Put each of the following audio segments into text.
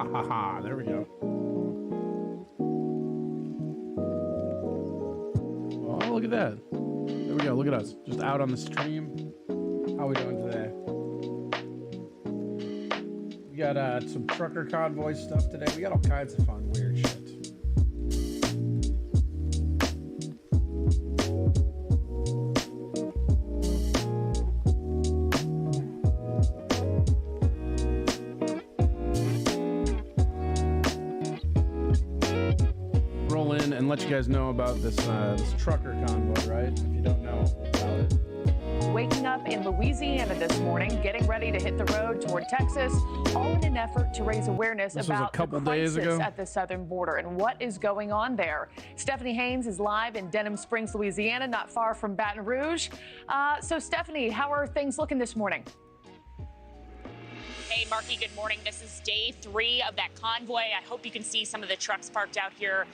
Ha ha ha. There we go. Oh, look at that. There we go. Look at us. Just out on the stream. How we doing today? We got some trucker convoy stuff today. We got all kinds of fun, weird shit. Roll in and let you guys know about this trucker convoy, right? If you don't know about it. Waking up in Louisiana this morning, getting ready to hit the road toward Texas, all in an effort to raise awareness about the crisis at the southern border and what is going on there. Stephanie Haynes is live in Denham Springs, Louisiana, not far from Baton Rouge. So, Stephanie, how are things looking this morning? Hey, Marky, good morning. This is day 3 of that convoy. I hope you can see some of the trucks parked out here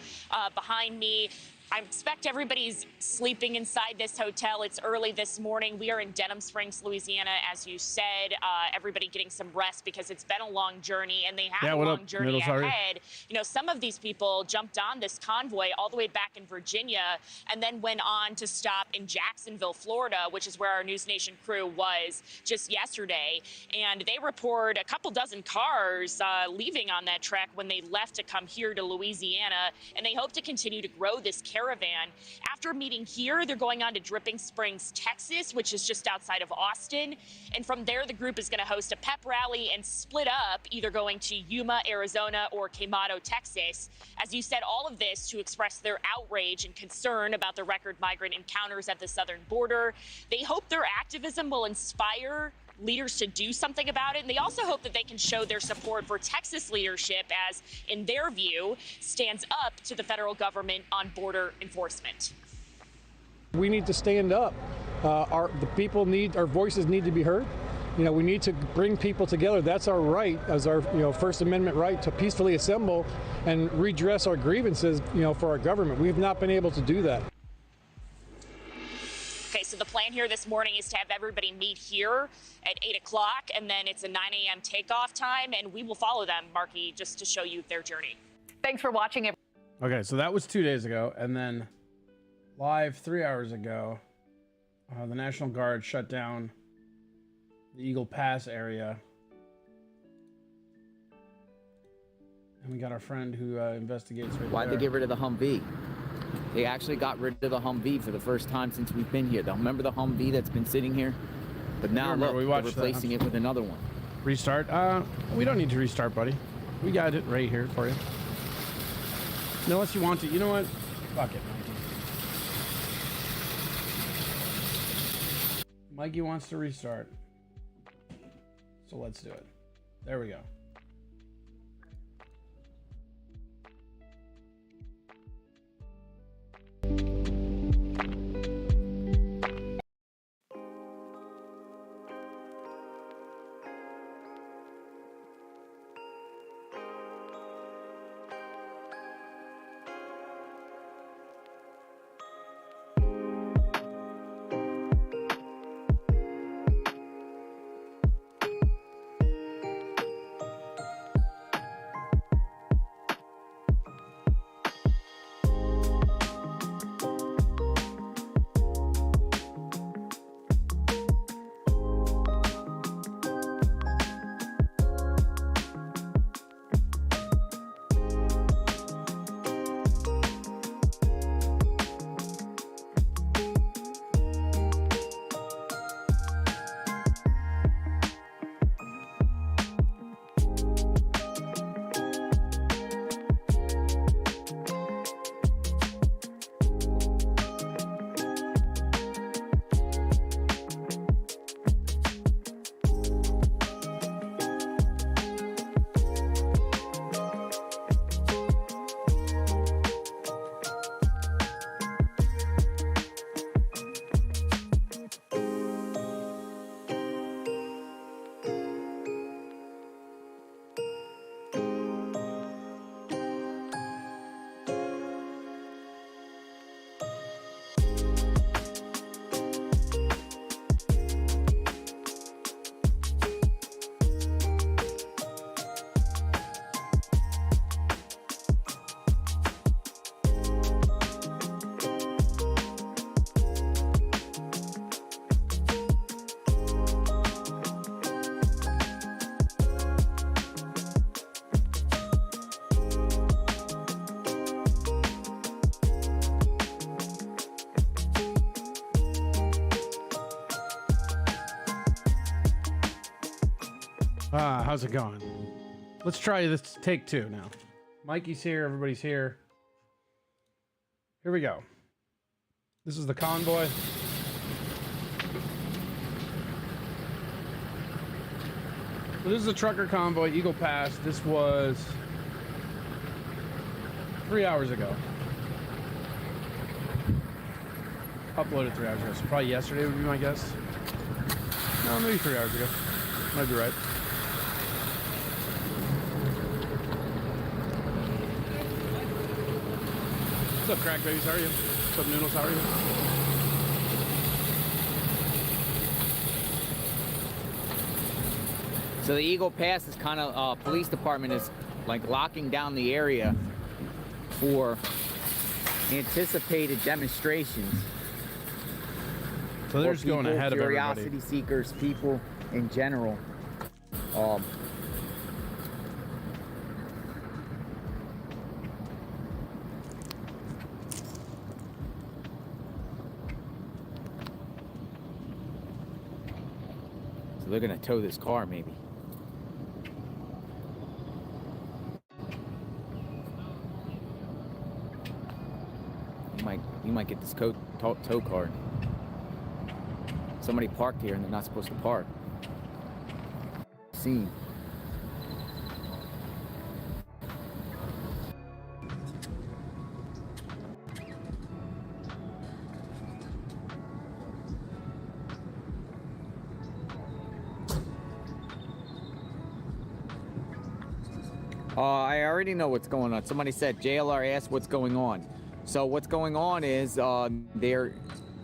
behind me. I expect everybody's sleeping inside this hotel. It's early this morning. We are in Denham Springs, Louisiana, as you said. Everybody getting some rest because it's been a long journey, and they have a long journey ahead. You know, some of these people jumped on this convoy all the way back in Virginia and then went on to stop in Jacksonville, Florida, which is where our News Nation crew was just yesterday. And they report a couple dozen cars leaving on that trek when they left to come here to Louisiana, and they hope to continue to grow this caravan. After meeting here, they're going on to Dripping Springs, Texas, which is just outside of Austin. And from there, the group is going to host a pep rally and split up, either going to Yuma, Arizona, or Quemado, Texas. As you said, all of this to express their outrage and concern about the record migrant encounters at the southern border. They hope their activism will inspire leaders to do something about it. And they also hope that they can show their support for Texas leadership as, in their view, stands up to the federal government on border enforcement. We need to stand up. Our voices need to be heard. You know, we need to bring people together. That's our right, as our First Amendment right, to peacefully assemble and redress our grievances, for our government. We have not been able to do that. Okay, so the plan here this morning is to have everybody meet here at 8 o'clock, and then it's a 9 a.m. takeoff time, and we will follow them, Marky, just to show you their journey. Thanks for watching. Okay, so that was 2 days ago, and then live 3 hours ago, the National Guard shut down the Eagle Pass area. And we got our friend who investigates right Why'd they get rid of the Humvee? They actually got rid of the Humvee for the first time since we've been here. Remember the Humvee that's been sitting here? But now look, they're replacing it with another one. Restart? We don't need to restart, buddy. We got it right here for you. Unless you want to. You know what? Fuck it, Mikey. Mikey wants to restart. So let's do it. There we go. How's it going? Let's try this take 2 now. Mikey's here, everybody's here. Here we go. This is the convoy. So this is the trucker convoy, Eagle Pass. This was 3 hours ago. Uploaded 3 hours ago, so probably yesterday would be my guess. No, maybe 3 hours ago. Might be right. What's up, crack babies? How are you? What's up, noodles? How are you? So the Eagle Pass is kind of, police department is like locking down the area for anticipated demonstrations. So they're just going ahead of everybody. Curiosity seekers, people in general. So they're gonna tow this car, maybe. You might get this tow card. Somebody parked here and they're not supposed to park. Scene. I already know what's going on. Somebody said JLR asked what's going on. So what's going on is they're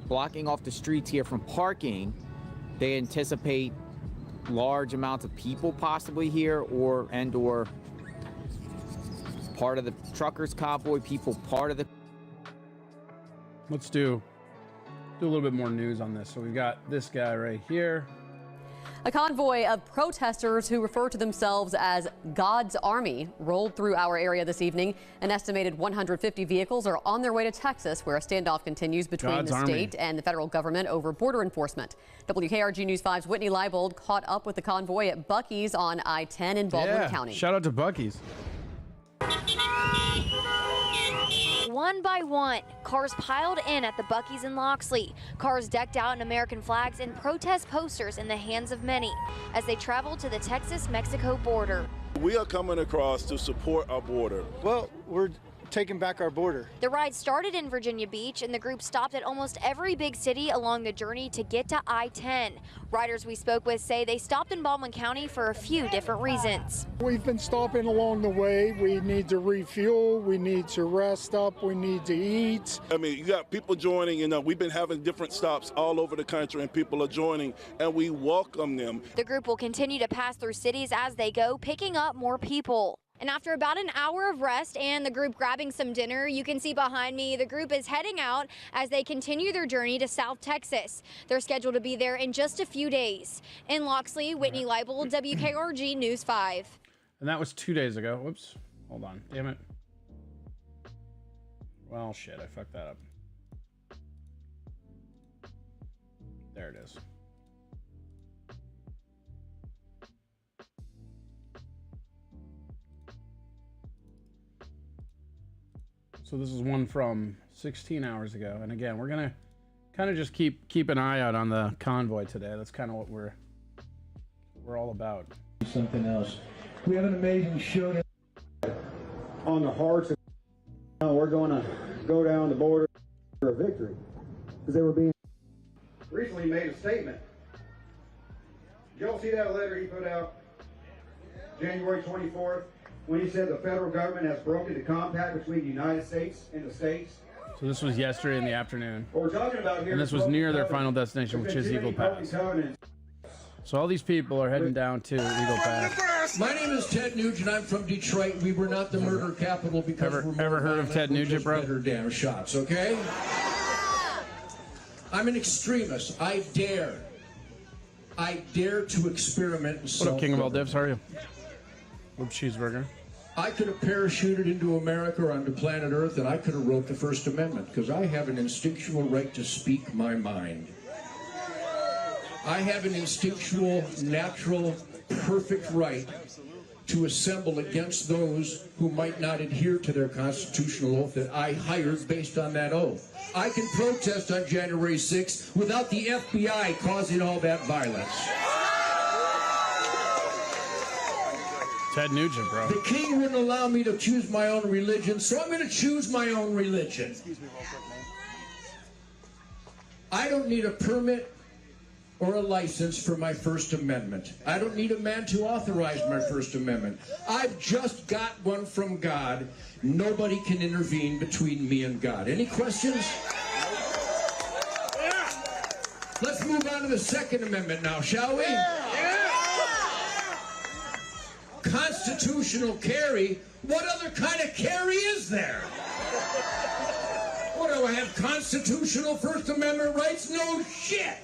blocking off the streets here from parking. They anticipate large amounts of people possibly here, or part of the truckers convoy, people part of the... Let's do a little bit more news on this. So we've got this guy right here. A convoy of protesters who refer to themselves as God's Army rolled through our area this evening. An estimated 150 vehicles are on their way to Texas, where a standoff continues between the state and the federal government over border enforcement. WKRG News 5's Whitney Leibold caught up with the convoy at Buc-ee's on I-10 in Baldwin County. Shout out to Buc-ee's. One by one, cars piled in at the Buc-ee's in Loxley. Cars decked out in American flags and protest posters in the hands of many as they travel to the Texas-Mexico border. We are coming across to support our border. Well, we're taking back our border. The ride started in Virginia Beach, and the group stopped at almost every big city along the journey to get to I-10. Riders we spoke with say they stopped in Baldwin County for a few different reasons. We've been stopping along the way. We need to refuel, we need to rest up, we need to eat. I mean, you got people joining, we've been having different stops all over the country, and people are joining, and we welcome them. The group will continue to pass through cities as they go, picking up more people. And after about an hour of rest and the group grabbing some dinner, you can see behind me the group is heading out as they continue their journey to South Texas. They're scheduled to be there in just a few days. In Loxley, Whitney Leibold, WKRG News 5. And that was 2 days ago. Whoops. Hold on. Damn it. Well, shit. I fucked that up. There it is. So this is one from 16 hours ago. And again, we're going to kind of just keep an eye out on the convoy today. That's kind of what we're all about. Something else. We have an amazing show on the hearts. We're going to go down the border for a victory because they were being recently made a statement. Did y'all see that letter he put out January 24th? When he said the federal government has broken the compact between the United States and the states. So this was yesterday in the afternoon. What we're talking about here, and this was near their final destination, which is Eagle Pass. So all these people are heading down to Eagle Pass. My name is Ted Nugent. I'm from Detroit. We were not the murder capital because ever heard of Ted Nugent, bro? Better damn shots, okay? I'm an extremist. I dare to experiment. What up, King of all divs? How are you? Whoop cheeseburger. I could have parachuted into America or onto planet Earth, and I could have wrote the First Amendment because I have an instinctual right to speak my mind. I have an instinctual, natural perfect right to assemble against those who might not adhere to their constitutional oath that I hired based on that oath. I can protest on January 6th without the FBI causing all that violence. Ted Nugent, bro. The king wouldn't allow me to choose my own religion, so I'm going to choose my own religion. Excuse me real quick, man. I don't need a permit or a license for my First Amendment. I don't need a man to authorize my First Amendment. I've just got one from God. Nobody can intervene between me and God. Any questions? Let's move on to the Second Amendment now, shall we? Constitutional carry? What other kind of carry is there? What, do I have constitutional First Amendment rights? No shit!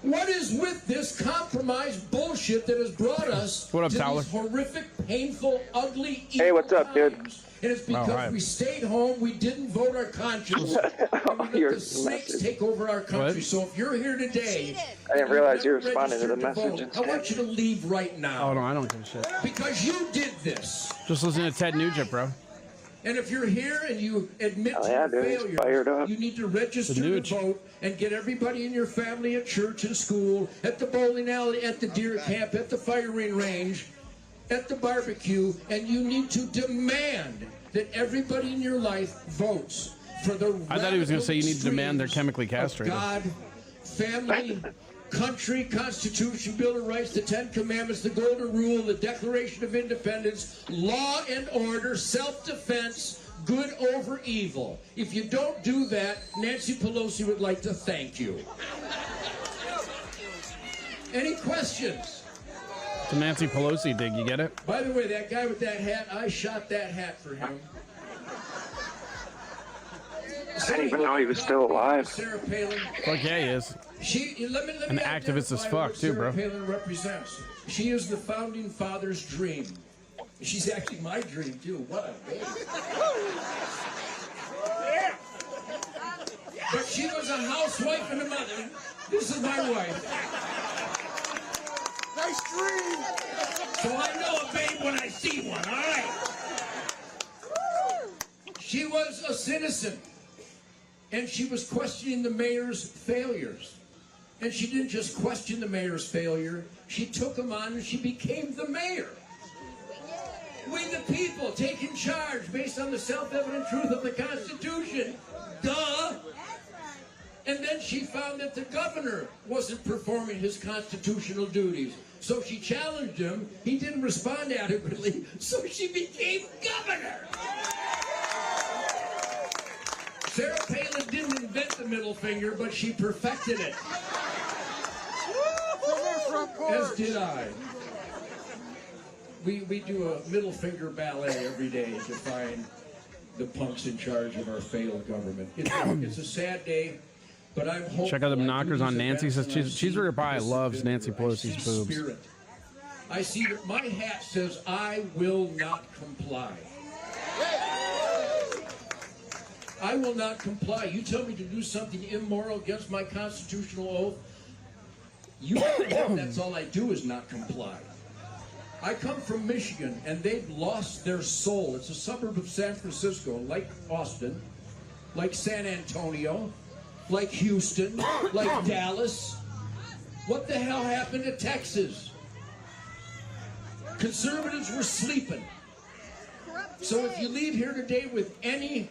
What is with this compromise bullshit that has brought us what up, to Tyler? these horrific, painful, ugly, evil Hey, what's up, dude? times? And it's because we stayed home, we didn't vote our conscience, and we let the snakes take over our country. What? So if you're here today, I didn't realize you were never responding to the registered message. vote, I want you to leave right now. Oh, no, I don't give a shit. Because you did this. Just listen to Ted Nugent, bro. And if you're here and you admit to yeah, your dude, he's fired failure, up. you need to register to vote and get everybody in your family at church and school, at the bowling alley, at the deer camp, at the firing range, at the barbecue, and you need to demand that everybody in your life votes for the I thought he was going to say you need to demand they're chemically castrated. God, family, country, Constitution, Bill of Rights, the Ten Commandments, the Golden Rule, the Declaration of Independence, law and order, self-defense, good over evil. If you don't do that, Nancy Pelosi would like to thank you. Any questions? It's a Nancy Pelosi dig, you get it? By the way, that guy with that hat, I shot that hat for him. I didn't even know he was still alive. Sarah Palin. Fuck yeah, he is. Let me An activist as identify fuck, what too, bro. Sarah Palin represents. She is the founding father's dream. She's actually my dream, too. What a baby. But she was a housewife and a mother. This is my wife. Nice dream. So I know a babe when I see one, all right? She was a citizen. And she was questioning the mayor's failures. And she didn't just question the mayor's failure. She took him on and she became the mayor. We the people taking charge based on the self-evident truth of the Constitution. Duh! And then she found that the governor wasn't performing his constitutional duties. So she challenged him. He didn't respond adequately. So she became governor. Sarah Palin didn't invent the middle finger, but she perfected it. As did I. We do a middle finger ballet every day to find the punks in charge of our failed government. It's a sad day, but I'm hopeful. Check out the knockers on Nancy. Says Cheeseburger Pie loves Nancy Pelosi's boobs. Spirit. I see that my hat says, I will not comply. I will not comply. You tell me to do something immoral against my constitutional oath, you know that's all I do is not comply. I come from Michigan, and they've lost their soul. It's a suburb of San Francisco, like Austin, like San Antonio, like Houston, like Dallas. What the hell happened to Texas? Conservatives were sleeping. So if you leave here today with any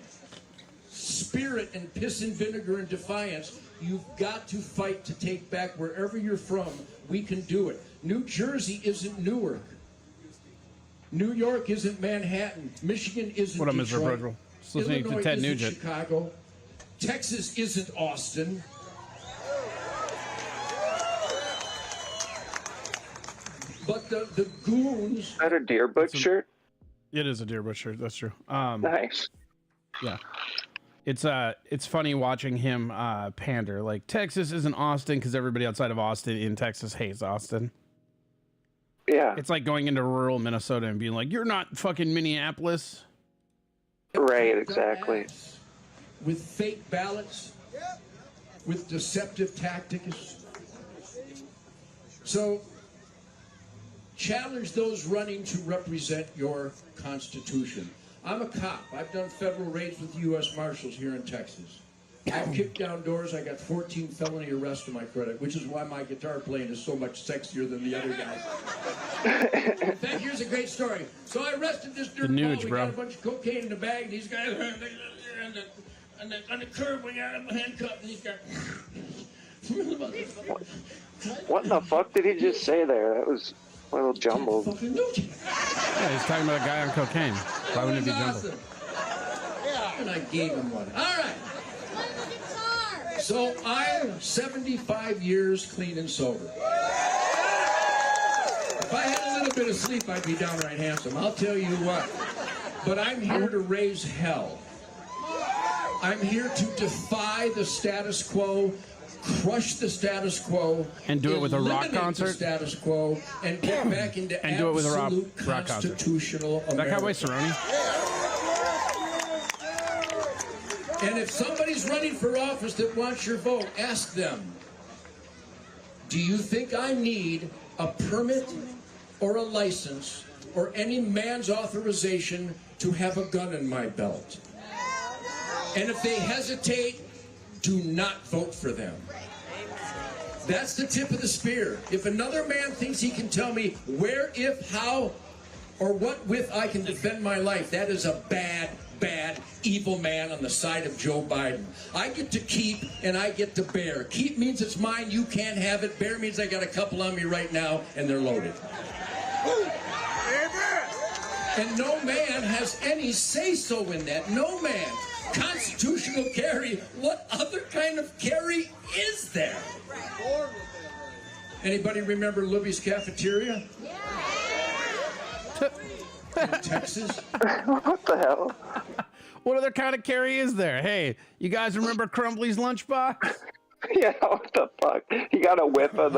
spirit and piss and vinegar and defiance, you've got to fight to take back wherever you're from. We can do it. New Jersey isn't Newark. New York isn't Manhattan. Michigan isn't What up, Mr. Detroit. Broderick? Just listening to Illinois Ted isn't Nugent. Chicago. Texas isn't Austin. But the goons... Is that a Deer Bush shirt? It is a Deer Bush shirt. That's true. Nice. Yeah. It's funny watching him pander. Like, Texas isn't Austin because everybody outside of Austin in Texas hates Austin. Yeah. It's like going into rural Minnesota and being like, you're not fucking Minneapolis. Right, exactly. With fake ballots, with deceptive tactics. So challenge those running to represent your Constitution. I'm a cop. I've done federal raids with U.S. Marshals here in Texas. I've kicked down doors. I got 14 felony arrests to my credit, which is why my guitar playing is so much sexier than the other guys. In fact, here's a great story. So I arrested this dirtball. We got a bunch of cocaine in the bag. These guys are on the curb. We got him handcuffed. And these guys. What in the fuck did he just say there? That was a little jumbled. Yeah, he's talking about a guy on cocaine. Why wouldn't it be jumbled? Yeah, and I gave him one. All right. So I'm 75 years clean and sober. If I had a little bit of sleep, I'd be downright handsome. I'll tell you what. But I'm here to raise hell. I'm here to defy the status quo, crush the status quo, and do it with a rock concert. The status quo, and get back into and do it with a rock constitutional concert. That Cowboy Cerrone? And if somebody's running for office that wants your vote, ask them, do you think I need a permit or a license or any man's authorization to have a gun in my belt? And if they hesitate, do not vote for them. That's the tip of the spear. If another man thinks he can tell me where, if, how, or what with I can defend my life, that is a bad, evil man on the side of Joe Biden. I get to keep and I get to bear. Keep means it's mine, you can't have it. Bear means I got a couple on me right now and they're loaded. And no man has any say-so in that. No man. Constitutional carry. What other kind of carry is there? Anybody remember Libby's Cafeteria? In Texas? What the hell? What other kind of carry is there? Hey, you guys remember Crumbly's lunchbox? Yeah, what the fuck? He got a whiff of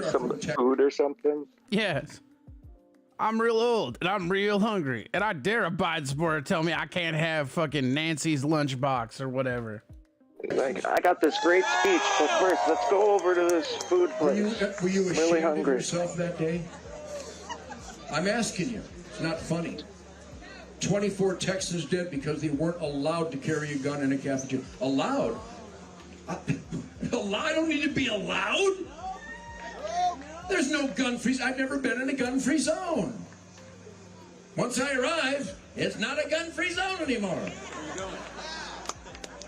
some food or something? Yes. I'm real old and I'm real hungry, and I dare a Biden supporter tell me I can't have fucking Nancy's lunchbox or whatever. Like, I got this great speech, but first, let's go over to this food place. Were you ashamed really of hungry. yourself that day? I'm asking you. It's not funny. 24 Texans dead because they weren't allowed to carry a gun in a cafeteria. Allowed? I don't need to be allowed. There's no gun-free. I've never been in a gun-free zone. Once I arrive, it's not a gun-free zone anymore.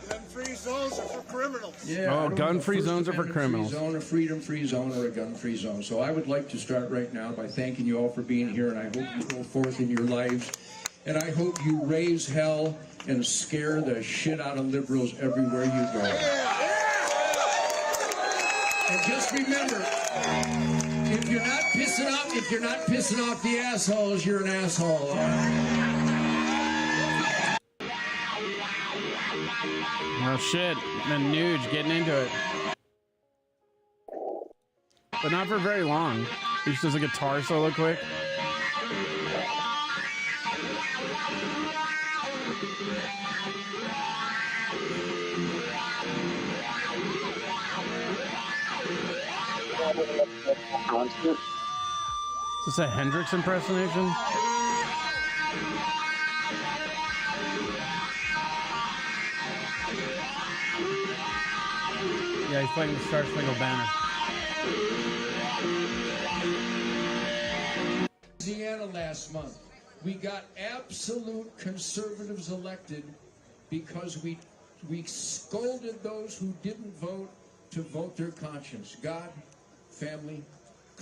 Gun-free zones are for criminals. Yeah. Oh, gun-free zones are for criminals. Zone, a freedom-free zone, or a gun-free zone. So I would like to start right now by thanking you all for being here, and I hope you go forth in your lives, and I hope you raise hell and scare the shit out of liberals everywhere you go. And just remember, if you're not pissing off the assholes, you're an asshole. Oh shit, and Nuge getting into it. But not for very long. He just does a guitar solo quick. Is this a Hendrix impersonation? Yeah, he's playing the Star Spangled Banner. Louisiana last month, we got absolute conservatives elected because we scolded those who didn't vote to vote their conscience. God, family,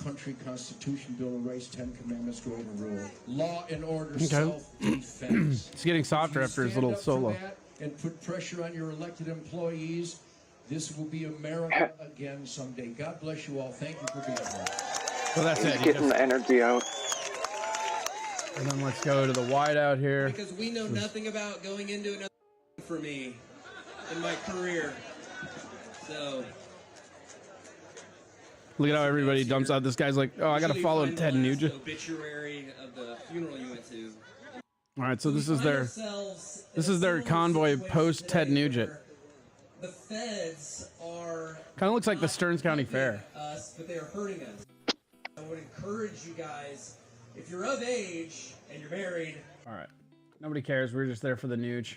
country, Constitution, Bill of Rights, 10 Commandments to overrule. Law and order, self-defense. It's getting softer after his little solo. And put pressure on your elected employees. This will be America again someday. God bless you all. Thank you for being here. So that's it. Getting the energy out. And then let's go to the whiteout here. Because we know nothing about going into another for me in my career. So look at how everybody dumps out. This guy's like, oh, I gotta follow Ted Nugent. Obituary of the funeral you went to. All right, so this is their convoy post Ted Nugent. The feds are kind of looks like the Stearns County Fair. Us, but they are hurting us. I would encourage you guys, if you're of age and you're married. All right. Nobody cares. We're just there for the nooch.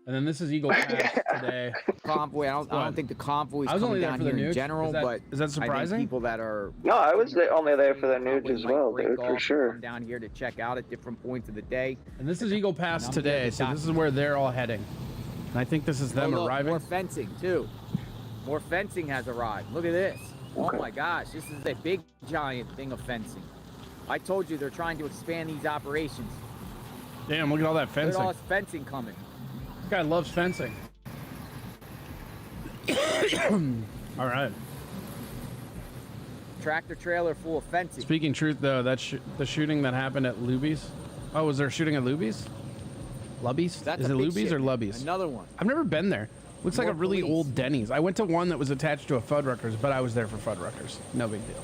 And then this is Eagle Pass today. Convoy. I don't think the convoy is coming down here in general, but is that surprising? I think people that are No, I was only there for the nude as well, dude, for sure. Come down here to check out at different points of the day. And this is Eagle Pass today, so this is where they're all heading. And I think this is them arriving. More fencing too. More fencing has arrived. Look at this. Okay. Oh my gosh, this is a big giant thing of fencing. I told you they're trying to expand these operations. Damn, look at all that fencing. Look at all this fencing coming. This guy loves fencing. All right. Tractor trailer full of fencing. Speaking truth, though, that the shooting that happened at Luby's. Oh, was there a shooting at Luby's? Lubby's? That's Is it Luby's or shit. Lubby's? Another one. I've never been there. Looks like a really old Denny's. I went to one that was attached to a Fuddruckers, but I was there for Fuddruckers. No big deal.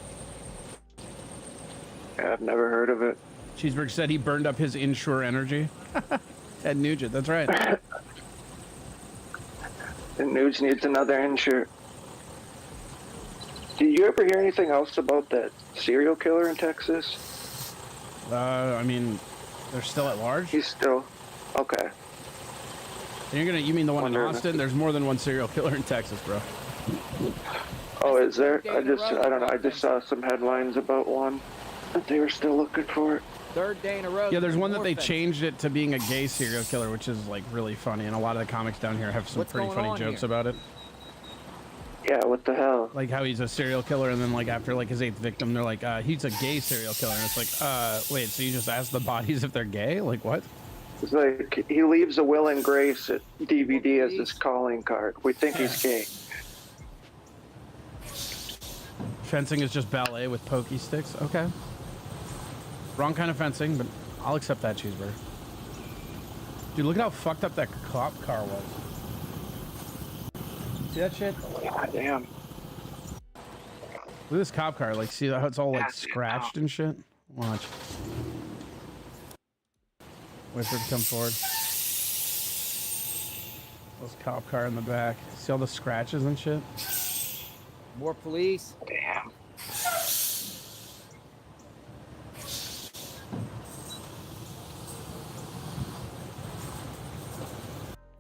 Yeah, I've never heard of it. Cheeseburg said he burned up his Insure energy. Ted Nugent, that's right. The news needs another insure. Did you ever hear anything else about that serial killer in Texas? I mean, they're still at large? He's still... Okay. And you mean the one in Austin? There's more than one serial killer in Texas, bro. Oh, is there? I don't know. I just saw some headlines about one that they were still looking for it. Third day in a row. Yeah, there's one that they changed it to being a gay serial killer, which is like really funny, and a lot of the comics down here have some pretty funny jokes about it. Yeah, what the hell? Like how he's a serial killer, and then like after like his 8th victim, they're like, he's a gay serial killer, and it's like, wait, so you just ask the bodies if they're gay? Like what? It's like he leaves a Will and Grace at DVD as his calling card. We think he's gay. Fencing is just ballet with pokey sticks. Okay. Wrong kind of fencing, but I'll accept that, Cheeseburger. Dude, look at how fucked up that cop car was. See that shit? God damn. Look at this cop car. Like, see how it's all like scratched and shit? Watch. Wait for it to come forward. This cop car in the back. See all the scratches and shit? More police. Damn.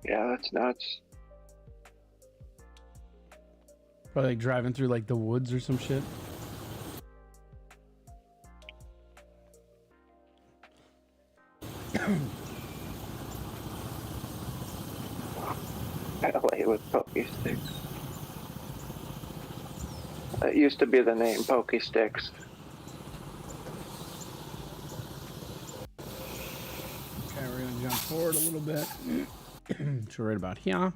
Yeah, that's nuts. Probably like driving through like the woods or some shit. LA with pokey sticks. That used to be the name, Pokey Sticks. Okay, we're gonna jump forward a little bit. So right about here.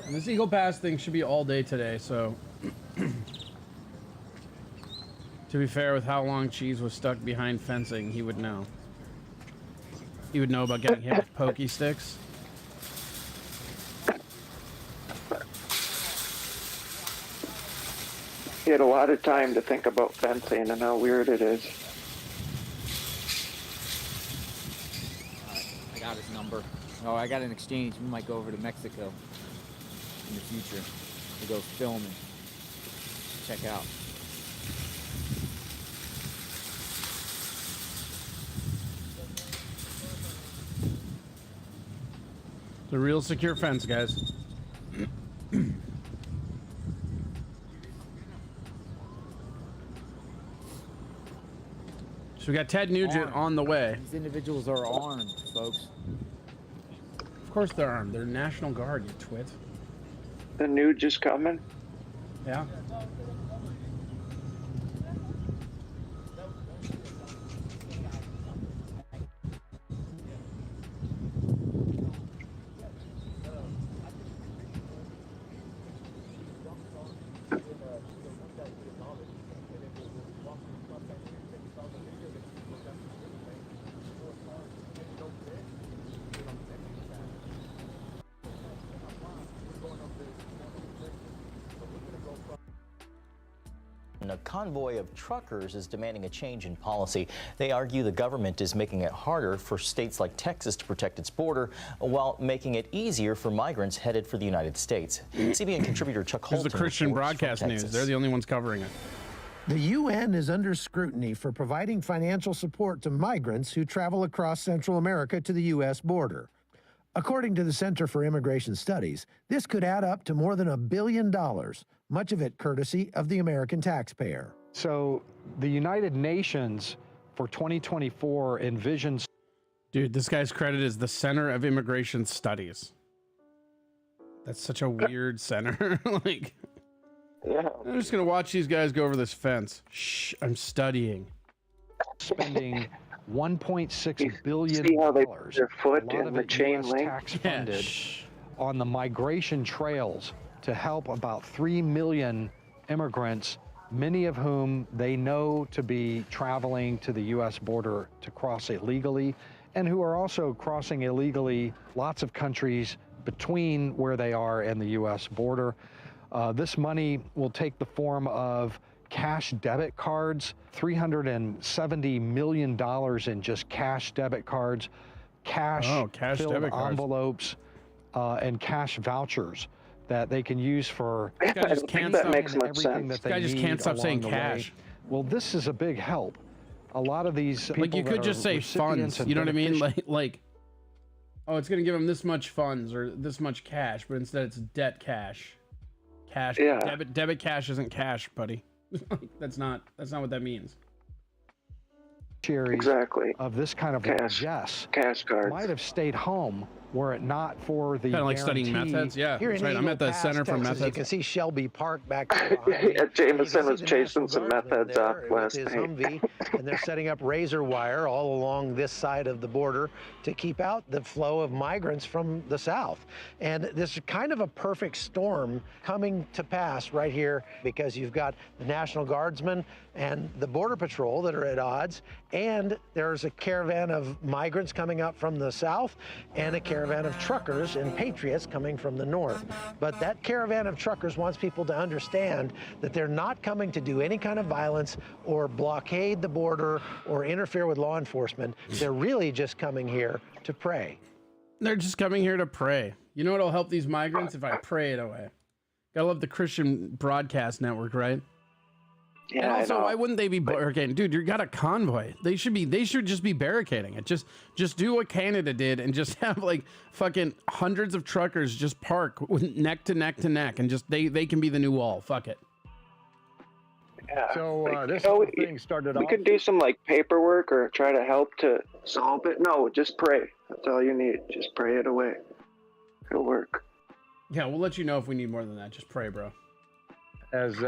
And this Eagle Pass thing should be all day today, so to be fair, with how long Cheese was stuck behind fencing, he would know. He would know about getting hit with pokey sticks. He had a lot of time to think about fencing and how weird it is. I got his number. Oh, I got an exchange. We might go over to Mexico in the future to go film and check out. It's a real secure fence, guys. So we got Ted Nugent on the way. These individuals are armed, folks. Of course they're armed. They're National Guard, you twit. The nude just coming? Yeah. A convoy of truckers is demanding a change in policy. They argue the government is making it harder for states like Texas to protect its border while making it easier for migrants headed for the United States. CBN contributor Chuck Holton. This is the Christian broadcast news. They're the only ones covering it. The UN is under scrutiny for providing financial support to migrants who travel across Central America to the U.S. border. According to the Center for Immigration Studies, this could add up to more than $1 billion, much of it courtesy of the American taxpayer. So the United Nations for 2024 envisions... Dude, this guy's credit is the Center of Immigration Studies. That's such a weird center. Like, yeah. I'm just going to watch these guys go over this fence. Shh, I'm studying. Spending $1.6 billion. See how they put their foot in the chain link? Tax funded on the migration trails to help about 3 million immigrants, many of whom they know to be traveling to the U.S. border to cross illegally, and who are also crossing illegally lots of countries between where they are and the U.S. border. This money will take the form of cash debit cards, $370 million in just cash debit cards, filled envelopes, and cash vouchers that they can use for everything that they guy just need can't stop saying along the cash. way. Well, this is a big help. A lot of these people Like, you could just say funds, you know what I mean? Like, oh, it's going to give them this much funds or this much cash, but instead it's debt cash. Cash, yeah. Debit cash isn't cash, buddy. That's not what that means. Exactly. Of this kind of cash cards might have stayed home were it not for the kind of like studying methods. Yeah, Here that's in right. I'm at the Center for Texas, Methods. You can see Shelby Park back there. Yeah, Jameson was chasing some methods off last night. Humvee, and they're setting up razor wire all along this side of the border to keep out the flow of migrants from the south. And this is kind of a perfect storm coming to pass right here, because you've got the National Guardsmen and the Border Patrol that are at odds, and there's a caravan of migrants coming up from the south and a caravan of truckers and patriots coming from the north. But that caravan of truckers wants people to understand that they're not coming to do any kind of violence or blockade the border or interfere with law enforcement. They're really just coming here to pray. They're just coming here to pray. You know what'll help these migrants? If I pray it away. Gotta love the Christian broadcast network, right? Yeah, and also, why wouldn't they be barricading? Dude, you got a convoy. They should just be barricading it. Just do what Canada did and just have like fucking hundreds of truckers just park with neck to neck to neck, and just they can be the new wall. Fuck it. Yeah. So this whole thing started off. We could do some like paperwork or try to help to solve it. No, just pray. That's all you need. Just pray it away. It'll work. Yeah, we'll let you know if we need more than that. Just pray, bro. As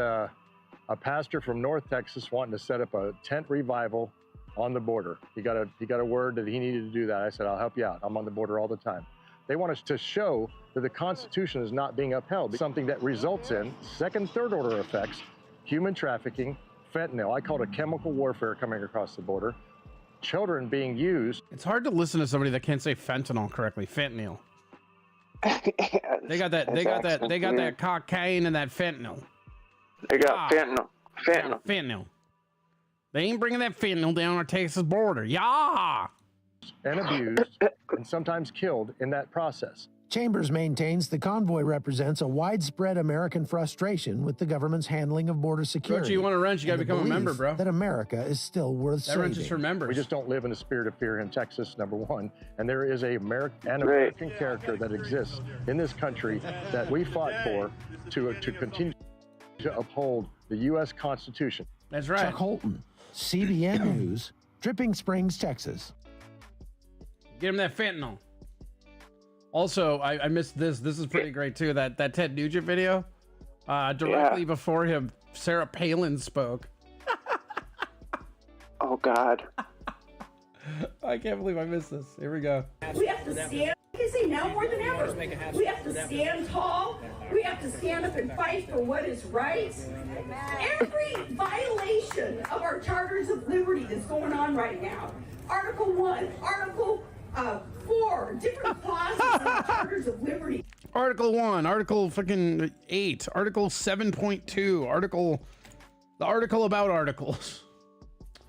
a pastor from North Texas wanting to set up a tent revival on the border. He got a word that he needed to do that. I said, I'll help you out. I'm on the border all the time. They want us to show that the Constitution is not being upheld, something that results in second, third order effects, human trafficking, fentanyl. I call it a chemical warfare coming across the border, children being used. It's hard to listen to somebody that can't say fentanyl correctly. Fentanyl. They got that cocaine and that fentanyl. They got fentanyl. They ain't bringing that fentanyl down our Texas border. Yeah. And abused and sometimes killed in that process. Chambers maintains the convoy represents a widespread American frustration with the government's handling of border security. Roach, you want to wrench, you got to become a member, bro. That America is still worth saving. That wrench is for members. We just don't live in a spirit of fear in Texas, number one. And there is an American character that exists in this country that we fought for to continue to uphold the U.S. Constitution. That's right. Chuck Holton, CBN News, Dripping Springs, Texas. Get him that fentanyl. Also, I missed this. This is pretty great too. That Ted Nugent video, directly before him, Sarah Palin spoke. Oh God! I can't believe I missed this. Here we go. We have to stand. I say now more than ever. We have to stand tall. We have to stand up and fight for what is right. Every violation of our charters of liberty that's going on right now. Article 1, Article 4, different clauses in the charters of liberty. Article 1, Article fucking 8, Article 7.2, Article The article about articles.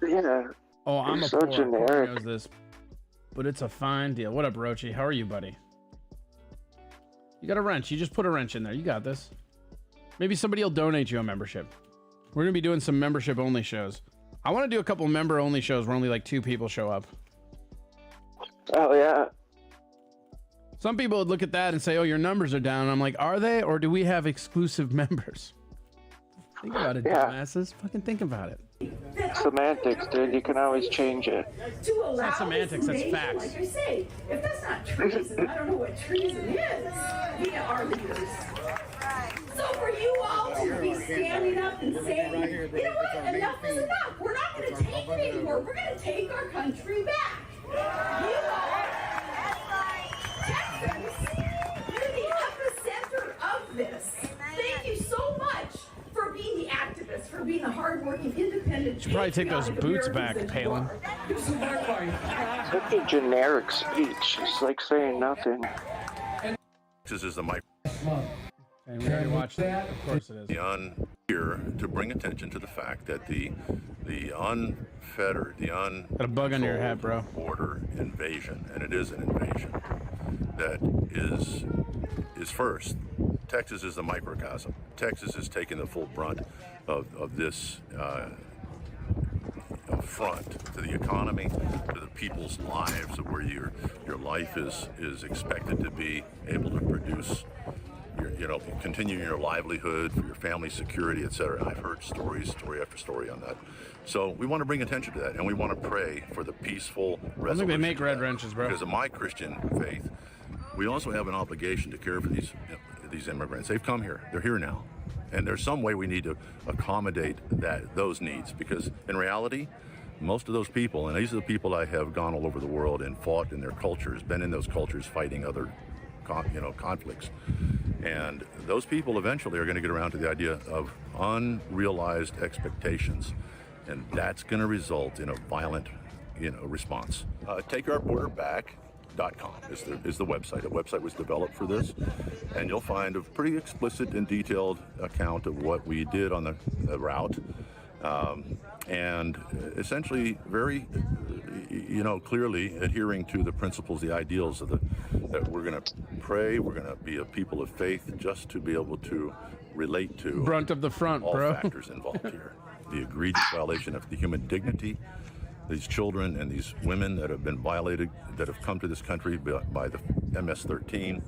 Yeah. Oh, I'm a so poor. generic. Corey knows this, but it's a fine deal. What up, Rochi? How are you, buddy? You got a wrench. You just put a wrench in there. You got this. Maybe somebody will donate you a membership. We're gonna be doing some membership only shows. I want to do a couple member only shows where only like 2 people show up. Oh yeah. Some people would look at that and say, "Oh, your numbers are down." And I'm like, "Are they, or do we have exclusive members?" Think about it, dumbasses. Fucking think about it. Semantics, dude. You can always change it. To allow It's not semantics, that's this facts. Like I say, if that's not treason, I don't know what treason is via our leaders. So for you all to be standing up and saying, you know what, enough is enough. We're not going to take it anymore. We're going to take our country back. You all, Texans, you're the epicenter of this. Thank you so much for being the activists, for being the hardworking, independent. You should probably take those boots back, Palin. Such a generic speech. It's like saying nothing. This is the mic. And we already watched that. Of course it is. Here to bring attention to the fact that the unfettered, the Got a bug under your hat, bro. border invasion, and it is an invasion, that is first. Texas is the microcosm. Texas is taking the full brunt of this affront to the economy, to the people's lives, of where your life is expected to be able to produce, continue your livelihood for your family security, etc. I've heard story after story on that. So we want to bring attention to that, and we want to pray for the peaceful resolution. I think they make red wrenches, bro. Because of my Christian faith, we also have an obligation to care for these immigrants. They've come here. They're here now. And there's some way we need to accommodate those needs, because in reality, most of those people, and these are the people I have gone all over the world and fought in their cultures, been in those cultures fighting other conflicts. And those people eventually are going to get around to the idea of unrealized expectations. And that's going to result in a violent, response. TakeOurBorderBack.com is the website. The website was developed for this, and you'll find a pretty explicit and detailed account of what we did on the route, and essentially very, clearly adhering to the principles, the ideals of that we're going to pray, we're going to be a people of faith, just to be able to relate to brunt of the front, all bro. factors involved here. The egregious violation of the human dignity. These children and these women that have been violated, that have come to this country by the MS-13,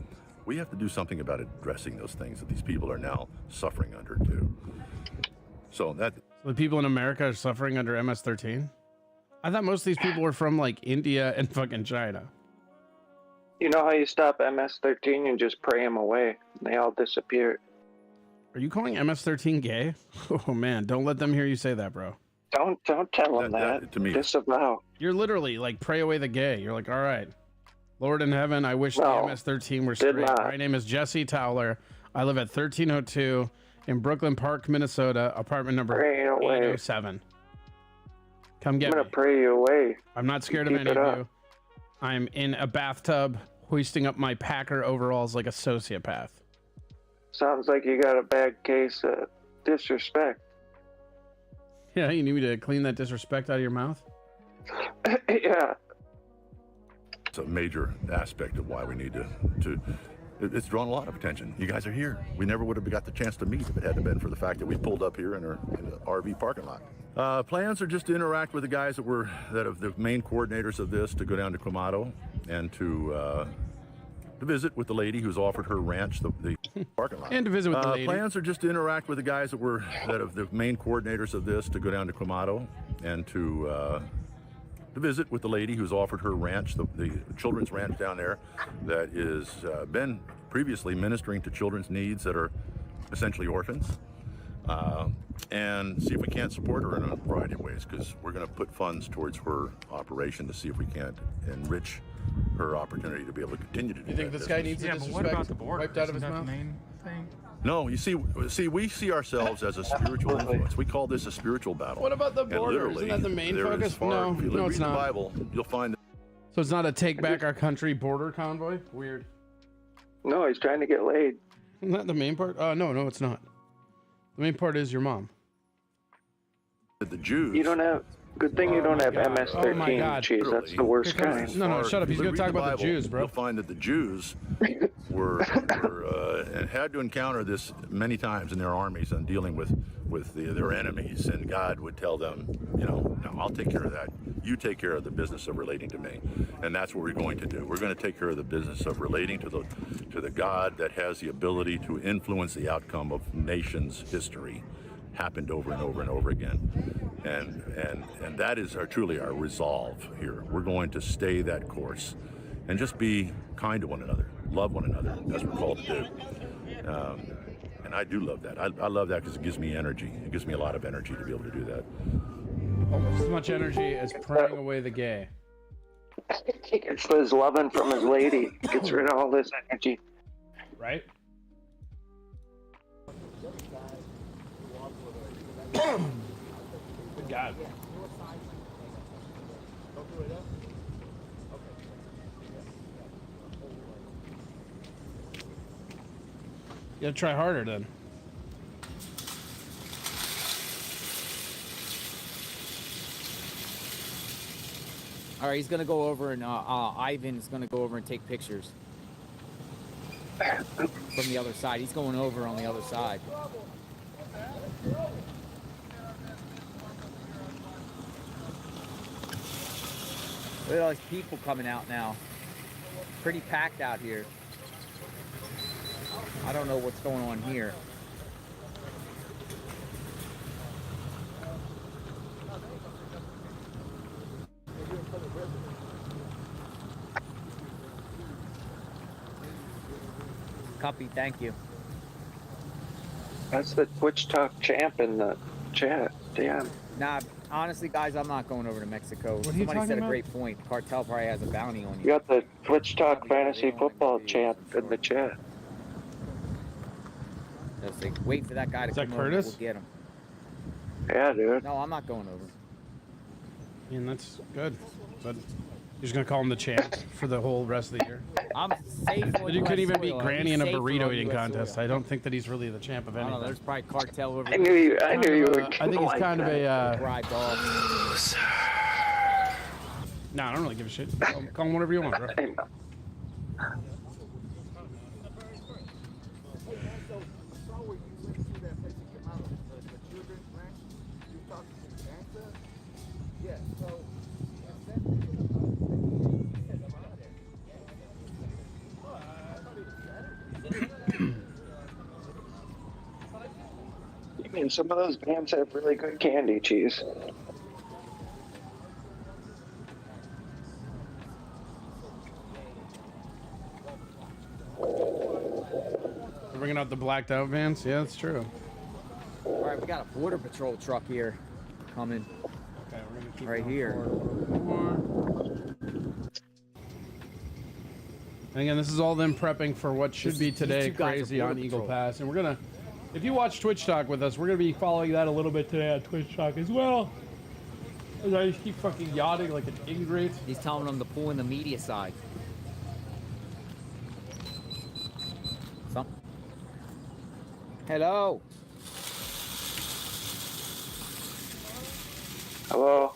we have to do something about addressing those things that these people are now suffering under too. So the people in America are suffering under MS-13? I thought most of these people were from like India and fucking China. You know how you stop MS-13? You just pray them away. They all disappear. Are you calling MS-13 gay? Oh man, don't let them hear you say that, bro. Don't tell them that. To me, disavow. You're literally like, pray away the gay. You're like, all right, Lord in heaven, I wish the MS-13 were straight. My name is Jesse Towler. I live at 1302 in Brooklyn Park, Minnesota, apartment number 807. Come get me. I'm gonna pray you away. I'm not scared of any of you. I'm in a bathtub hoisting up my Packer overalls like a sociopath. Sounds like you got a bad case of disrespect. Yeah, you need me to clean that disrespect out of your mouth? Yeah. It's a major aspect of why we need to it's drawn a lot of attention. You guys are here. We never would have got the chance to meet if it hadn't been for the fact that we pulled up here in an RV parking lot. Plans are just to interact with the guys that are the main coordinators of this, to go down to Clamato and to visit with the lady who's offered her ranch, the parking lot. And to visit with the lady. Plans are just to interact with the guys that are the main coordinators of this, to go down to Clamato and to visit with the lady who's offered her ranch, the children's ranch down there, that is been previously ministering to children's needs that are essentially orphans, and see if we can't support her in a variety of ways, because we're going to put funds towards her operation to see if we can't enrich her opportunity to be able to continue to do that. You think this guy needs disrespect wiped out of his mouth? No, you see, we see ourselves as a spiritual influence. We call this a spiritual battle. What about the border? Isn't that the main focus? No, if you no, read it's the not. Bible, you'll find. So it's not a take back our country border convoy? Weird. No, he's trying to get laid. Isn't that the main part? No, it's not. The main part is your mom. The Jews. You don't have. Good thing you don't have God. MS-13, Oh my God. Cheese. That's the worst kind. No, shut up. He's going to talk about Bible, the Jews, bro. You'll find that the Jews were and had to encounter this many times in their armies and dealing with their enemies, and God would tell them, no, I'll take care of that. You take care of the business of relating to me, and that's what we're going to do. We're going to take care of the business of relating to the God that has the ability to influence the outcome of nations' history. Happened over and over and over again, and that is truly our resolve here. We're going to stay that course, and just be kind to one another, love one another, as we're called to do. And I do love that. I love that because it gives me energy. It gives me a lot of energy to be able to do that. Almost as much energy as praying away the gay. He gets his loving from his lady. He gets rid of all this energy. Right? Good God. You gotta try harder then. All right, he's gonna go over and Ivan's gonna go over and take pictures from the other side. He's going over on the other side. Look at all these people coming out now. Pretty packed out here. I don't know what's going on here. Copy, thank you. That's the Twitch Talk champ in the chat. Damn. Nah, honestly, guys, I'm not going over to Mexico. Somebody said a great point. The cartel probably has a bounty on you. You got the Twitch Talk fantasy football champ in the chat. Just like, wait for that guy to come over. Curtis? We'll get him. Yeah, dude. No, I'm not going over. I mean, that's good. But you're just going to call him the champ for the whole rest of the year? I'm safe. But you couldn't even beat Granny in a burrito eating contest. I don't think that he's really the champ of anything. I don't know, there's probably cartel over I knew you were. I think he's kind of a. Dry dog. Nah, I don't really give a shit. Call him whatever you want, bro. I mean, some of those bands have really good candy, Cheese. We're bringing out the blacked out vans? Yeah, that's true. All right, we got a border patrol truck here coming. Okay, we're gonna keep right here. And again, this is all them prepping for what should be today, crazy on Eagle Pass. And we're gonna, if you watch Twitch Talk with us, we're gonna be following that a little bit today on Twitch Talk as well. As I just keep fucking yachting like an ingrate. He's telling them to pull in the media side. Hello. Hello.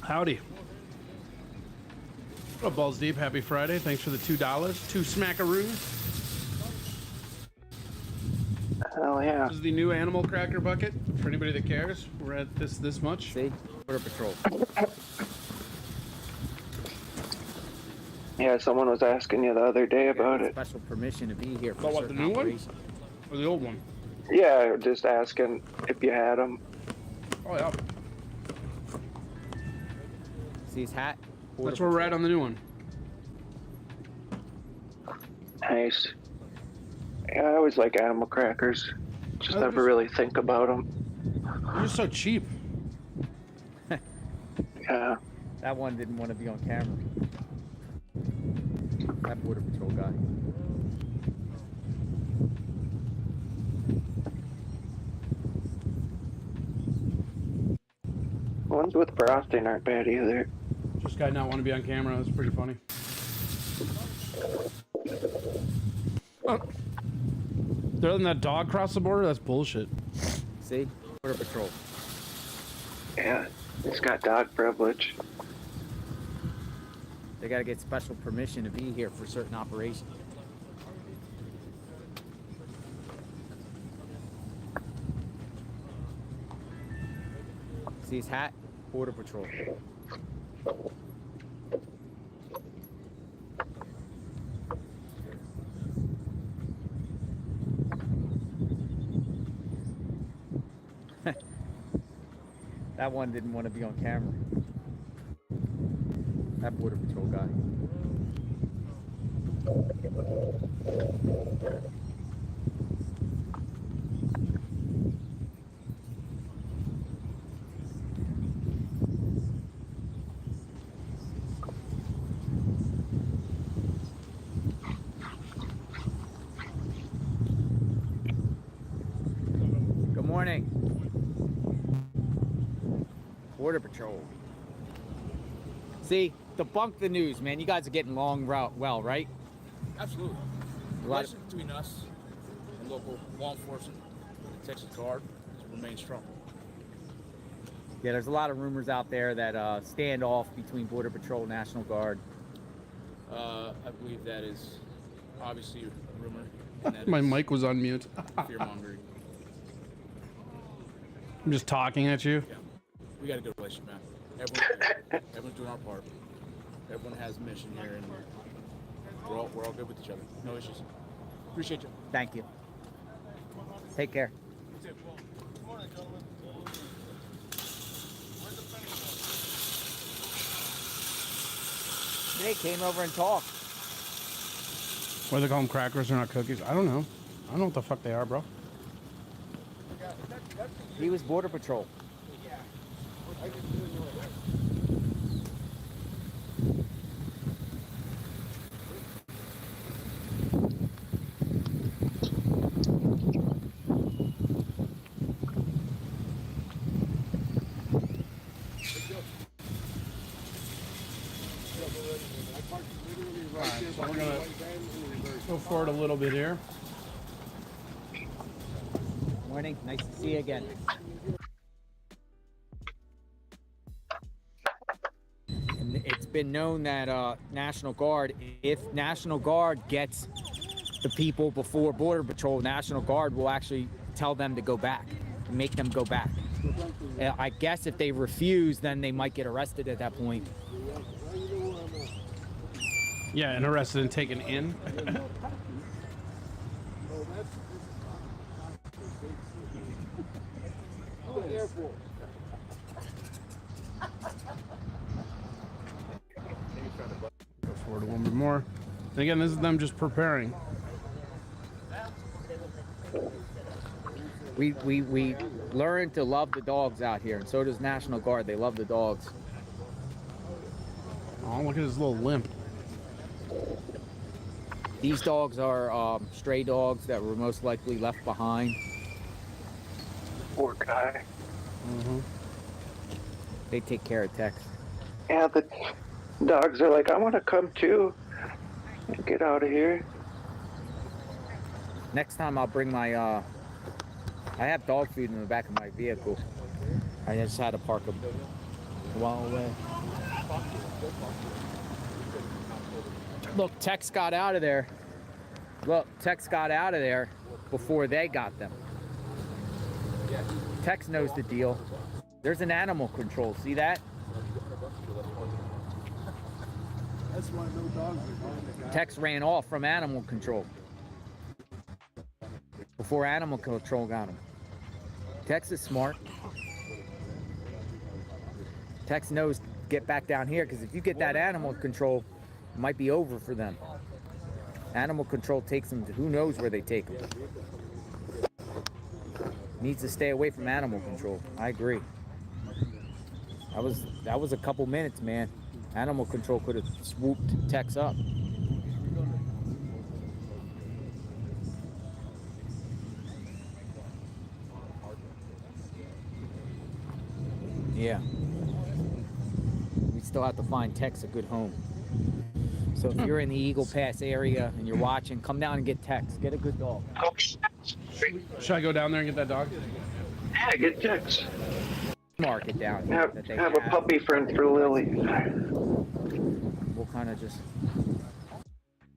Howdy. What up, Balls Deep? Happy Friday. Thanks for the $2. 2 smackaroos. Hell yeah. This is the new animal cracker bucket. For anybody that cares, we're at this much. See? Border Patrol. Yeah, someone was asking you the other day about it. Special permission to be here for Oh, what, the new one? Or the old one? Yeah, just asking if you had them. Oh, yeah. See his hat? That's where we're at on the new one. Nice. Yeah, I always like animal crackers. Just never really think about them. They're just so cheap. Yeah. That one didn't want to be on camera. That Border Patrol guy. Ones with frosting aren't bad either. Just guy not want to be on camera. That's pretty funny. Oh. They're letting that dog cross the border? That's bullshit. See? Border Patrol. Yeah, it's got dog privilege. They got to get special permission to be here for certain operations. See his hat? Border Patrol. That one didn't want to be on camera. That Border Patrol guy. Good morning. Border Patrol. See, debunk the news, man. You guys are getting along well, right? Absolutely. The relationship between us and local law enforcement and the Texas Guard remains strong. Yeah, there's a lot of rumors out there that standoff between Border Patrol and National Guard. I believe that is obviously a rumor. And that My is mic was on mute. fear-mongering. I'm just talking at you. Yeah. We got a good relationship, man. Everyone's doing our part. Everyone has a mission here, and we're all good with each other. No issues. Appreciate you. Thank you. Take care. They came over and talked. Why they call them crackers or not cookies? I don't know. I don't know what the fuck they are, bro. He was Border Patrol. So we're gonna go forward a little bit here. Morning, nice to see you again. And it's been known that National Guard, if National Guard gets the people before Border Patrol, National Guard will actually tell them to go back, make them go back. I guess if they refuse, then they might get arrested at that point. Yeah, and arrested and taken in. Go forward one bit more. And again, this is them just preparing. We learned to love the dogs out here, and so does National Guard. They love the dogs. Oh, look at his little limp. These dogs are stray dogs that were most likely left behind. Poor guy. Mm-hmm. They take care of Tex. Yeah, the dogs are like, I want to come too. Get out of here. Next time I'll bring my, I have dog food in the back of my vehicle. I just had to park them a while away. Look, Tex got out of there. Look, Tex got out of there before they got them. Tex knows the deal. There's an animal control. See that? That's why no dogs are behind the guy. Tex ran off from animal control before animal control got him. Tex is smart. Tex knows to get back down here, because if you get that animal control, it might be over for them. Animal control takes them to who knows where they take them. Needs to stay away from animal control. I agree. That was a couple minutes, man. Animal control could have swooped Tex up. Yeah. We still have to find Tex a good home. So if you're in the Eagle Pass area and you're watching, come down and get Tex. Get a good dog. Should I go down there and get that dog? Yeah, get Tex. market down here that they have a puppy friend for Lily. We'll kind of just.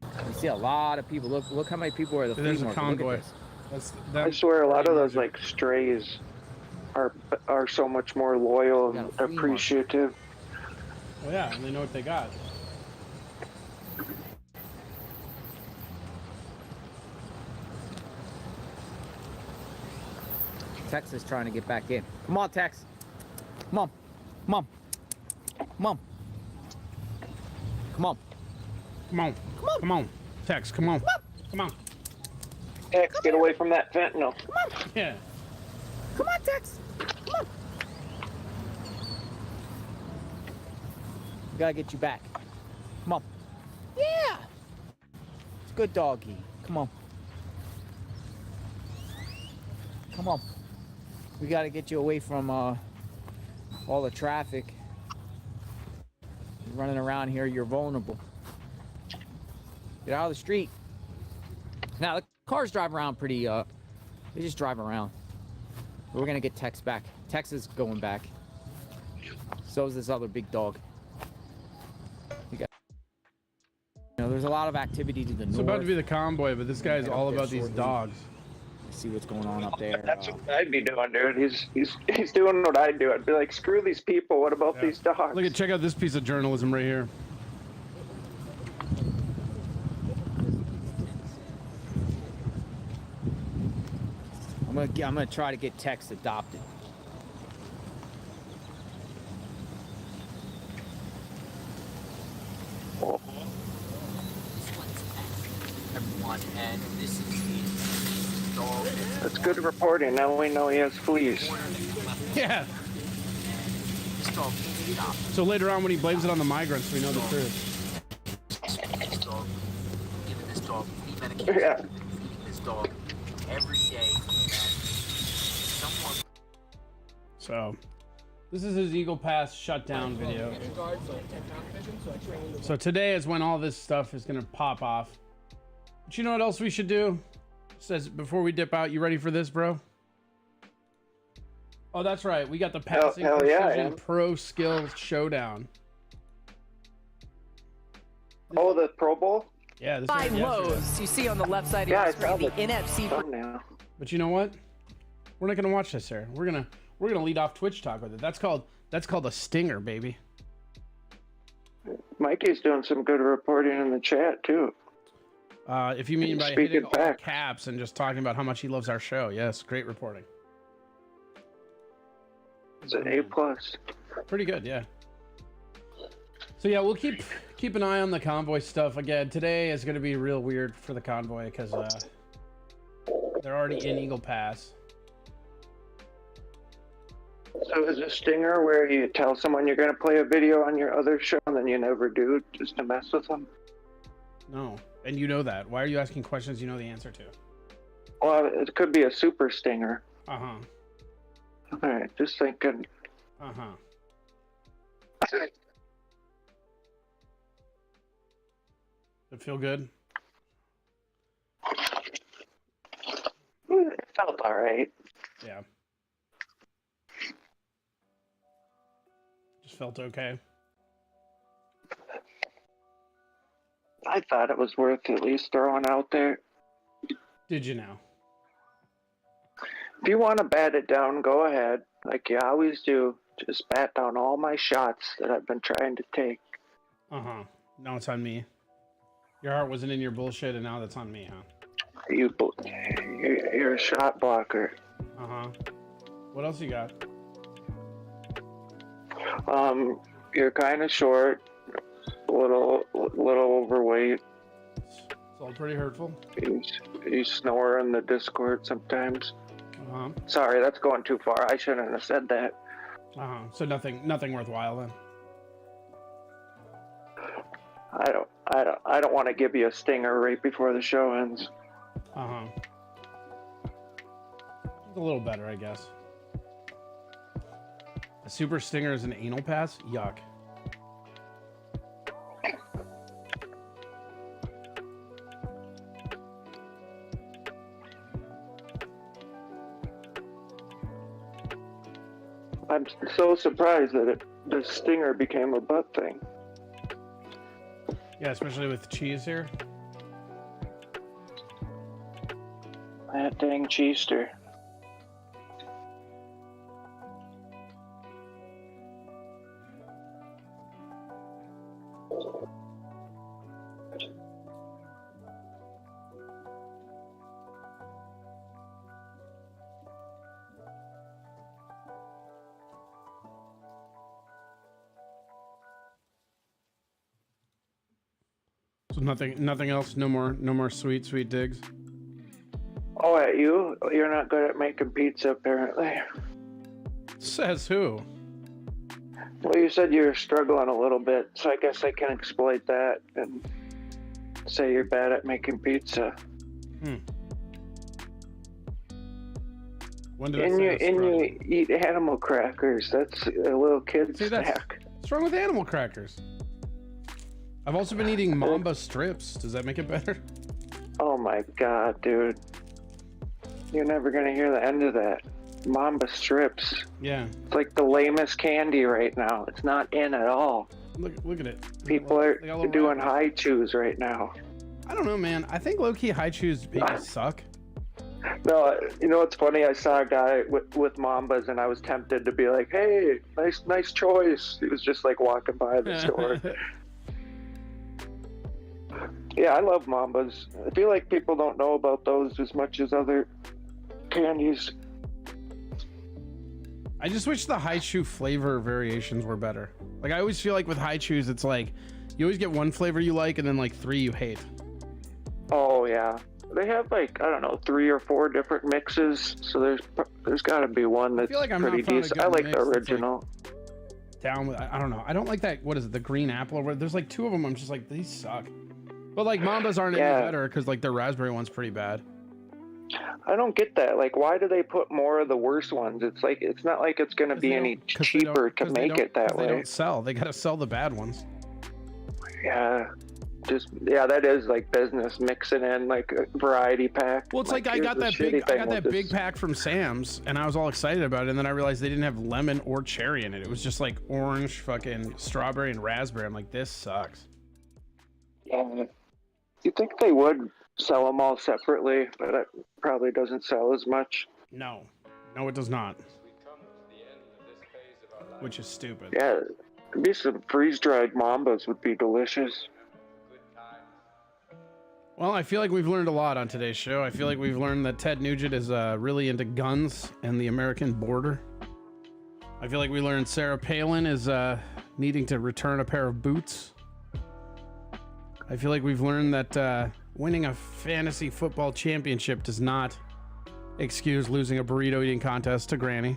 You see a lot of people. Look how many people are at the flea market. Convoy. Look at this. I swear, a lot of those like strays are so much more loyal and appreciative. Oh yeah, and they know what they got. Tex is trying to get back in. Come on, Tex. Come on. Come on. Come on. Come on. Come on. Come on. Come on. Tex, come on. Come on. Tex, get away from that fentanyl. Come on. Yeah. Come on, Tex. Come on. We gotta get you back. Come on. Yeah. It's a good doggy. Come on. Come on. We gotta get you away from all the traffic. You're running around here, you're vulnerable. Get out of the street. Now the cars drive around pretty they just drive around. We're gonna get Tex back. Tex is going back. So is this other big dog. There's a lot of activity to the north. It's about to be the convoy, but this guy's all about these dogs. See what's going on up there. That's what I'd be doing, dude. He's doing what I'd do. I'd be like, screw these people. What about these dogs? Look at, check out this piece of journalism right here. I'm gonna try to get Tex adopted. Everyone, and this is the dog. That's good reporting. Now we know he has fleas. Yeah. So later on, when he blames it on the migrants, we know the truth. This dog, giving this dog flea medication, feeding this dog every day. So, this is his Eagle Pass shutdown video. So today is when all this stuff is gonna pop off. But you know what else we should do? Says before we dip out, you ready for this, bro? Oh, that's right. We got the passing precision pro skills showdown. Oh, the Pro Bowl? Yeah, this Five lows you see on the left side of your screen. The NFC. But you know what? We're not gonna watch this here. We're gonna lead off Twitch talk with it. That's called a stinger, baby. Mikey's doing some good reporting in the chat too. If you mean by hitting all caps and just talking about how much he loves our show, yes, great reporting. It's an A+. Pretty good, yeah. So yeah, we'll keep an eye on the convoy stuff. Again, today is going to be real weird for the convoy because they're already in Eagle Pass. So is a stinger where you tell someone you're going to play a video on your other show and then you never do, just to mess with them? No, and you know that. Why are you asking questions you know the answer to? Well, it could be a super stinger. Uh-huh. All right, just thinking. Uh-huh. It feel good? It felt all right. Yeah. Just felt okay. I thought it was worth at least throwing out there. Did you now? If you want to bat it down, go ahead. Like you always do. Just bat down all my shots that I've been trying to take. Uh-huh. Now it's on me. Your heart wasn't in your bullshit, and now that's on me, huh? You're a shot blocker. Uh-huh. What else you got? You're kind of short, a little overweight. It's all pretty hurtful. You snore in the Discord sometimes. Uh-huh. Sorry, that's going too far. I shouldn't have said that. Uh-huh. So nothing worthwhile then. I don't want to give you a stinger right before the show ends. Uh-huh. It's a little better, I guess. A super stinger is an anal pass? Yuck. I'm so surprised that the stinger became a butt thing. Yeah, especially with cheese here. That dang cheester. So nothing else. No more sweet digs. Oh, at you? You're not good at making pizza, apparently. Says who? Well, you said you were struggling a little bit, so I guess I can exploit that and say you're bad at making pizza. When did I say you eat animal crackers. That's a little kid's snack. What's wrong with animal crackers? I've also been eating Mamba strips. Does that make it better? Oh my god, dude. You're never gonna hear the end of that. Mamba strips. Yeah. It's like the lamest candy right now. It's not in at all. Look at it. People are doing high chews right now. I don't know, man. I think low-key high chews babies suck. No, you know what's funny? I saw a guy with Mambas, and I was tempted to be like, "Hey, nice choice." He was just like walking by the store. Yeah, I love Mambas. I feel like people don't know about those as much as other candies. I just wish the high chew flavor variations were better. Like, I always feel like with high chews, it's like you always get one flavor you like and then like 3 you hate. Oh yeah, they have like, I don't know, 3 or 4 different mixes. So there's got to be one that's like pretty decent. I like the original. Down with, I don't know. I don't like that. What is it? The green apple or whatever. There's like 2 of them. I'm just like, these suck. But like Mambas aren't any better because like their raspberry one's pretty bad. I don't get that. Like, why do they put more of the worst ones? It's like, it's not like it's going to be any cheaper to make it that way. They don't sell. They got to sell the bad ones. Yeah. That is like business, mixing in like a variety pack. Well, it's like I got that big pack from Sam's and I was all excited about it, and then I realized they didn't have lemon or cherry in it. It was just like orange, fucking strawberry, and raspberry. I'm like, this sucks. Yeah. You think they would sell them all separately, but it probably doesn't sell as much. No, it does not. Which is stupid. Yeah, maybe some freeze-dried Mambas would be delicious. Well, I feel like we've learned a lot on today's show. I feel like we've learned that Ted Nugent is really into guns and the American border. I feel like we learned Sarah Palin is needing to return a pair of boots. I feel like we've learned that winning a fantasy football championship does not excuse losing a burrito eating contest to Granny.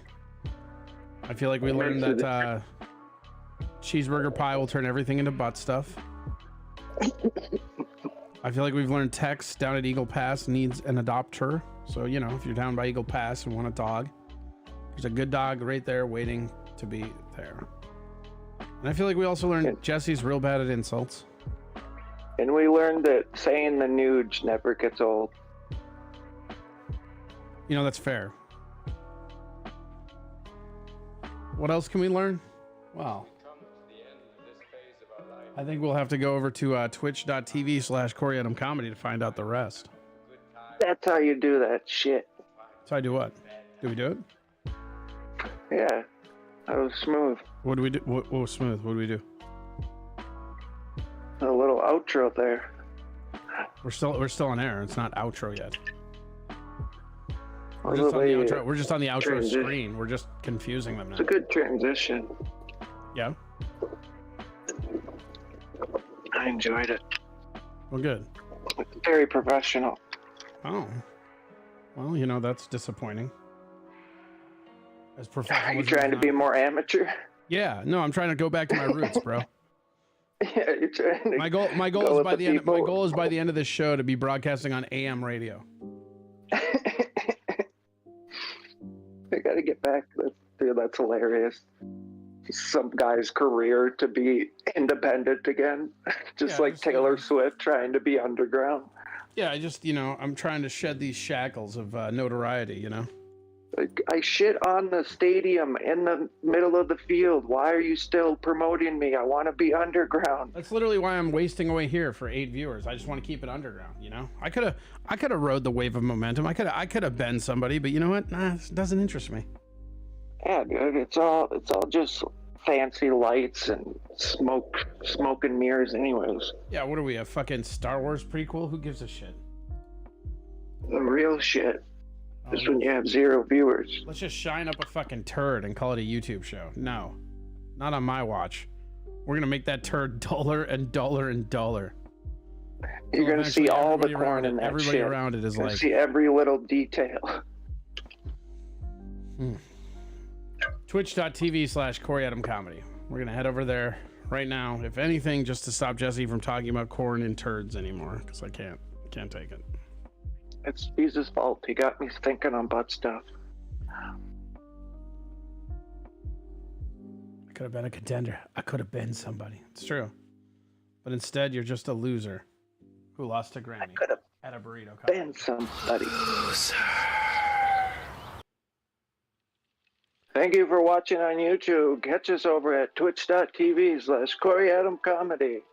I feel like we learned that cheeseburger pie will turn everything into butt stuff. I feel like we've learned Tex down at Eagle Pass needs an adopter. So, you know, if you're down by Eagle Pass and want a dog, there's a good dog right there waiting to be there. And I feel like we also learned Jesse's real bad at insults. And we learned that saying the Nuge never gets old. You know, that's fair. What else can we learn? Well, I think we'll have to go over to twitch.tv/CoreyAdamComedy to find out the rest. That's how you do that shit. So I do what? Do we do it? Yeah, that was smooth. What do we do? What was smooth? What do we do? A little outro there. We're still on air. It's not outro yet. We're just on the outro screen. We're just confusing them now. It's a good transition. Yeah. I enjoyed it. Well, good. Very professional. Oh. Well, you know, that's disappointing. As professional. Are you trying to be more amateur? Yeah. No, I'm trying to go back to my roots, bro. Yeah, you're trying to. My goal is by the end. My goal is by the end of this show to be broadcasting on AM radio. I gotta get back. Dude, that's hilarious. Some guy's career to be independent again, just like Taylor Swift trying to be underground. Yeah, I just, you know, I'm trying to shed these shackles of notoriety, you know. I shit on the stadium in the middle of the field. Why are you still promoting me? I want to be underground. That's literally why I'm wasting away here for 8 viewers. I just want to keep it underground, you know? I could have rode the wave of momentum. I could have been somebody, but you know what? Nah, it doesn't interest me. Yeah, dude, it's all just fancy lights and smoke and mirrors anyways. Yeah, what are we, a fucking Star Wars prequel? Who gives a shit? The real shit. Just when you have 0 viewers. Let's just shine up a fucking turd and call it a YouTube show. No, not on my watch. We're gonna make that turd duller and duller and duller. You're gonna see all the corn in that everybody shit. around it is You're gonna like, see every little detail. Twitch.tv/Corey Adam Comedy. We're gonna head over there right now. If anything, just to stop Jesse from talking about corn and turds anymore, because I can't take it. It's Jesus' fault. He got me thinking on butt stuff. I could have been a contender. I could have been somebody. It's true. But instead, you're just a loser who lost to Granny at a burrito company. Been somebody. Thank you for watching on YouTube. Catch us over at twitch.tv/Corey Adam Comedy.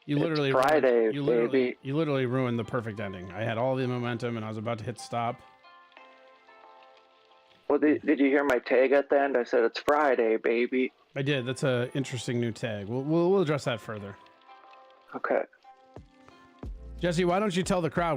You literally It's Friday, baby. You literally ruined the perfect ending. I had all the momentum and I was about to hit stop. Well, did you hear my tag at the end? I said it's Friday, baby. I did. That's an interesting new tag. We'll address that further. Okay. Jesse, why don't you tell the crowd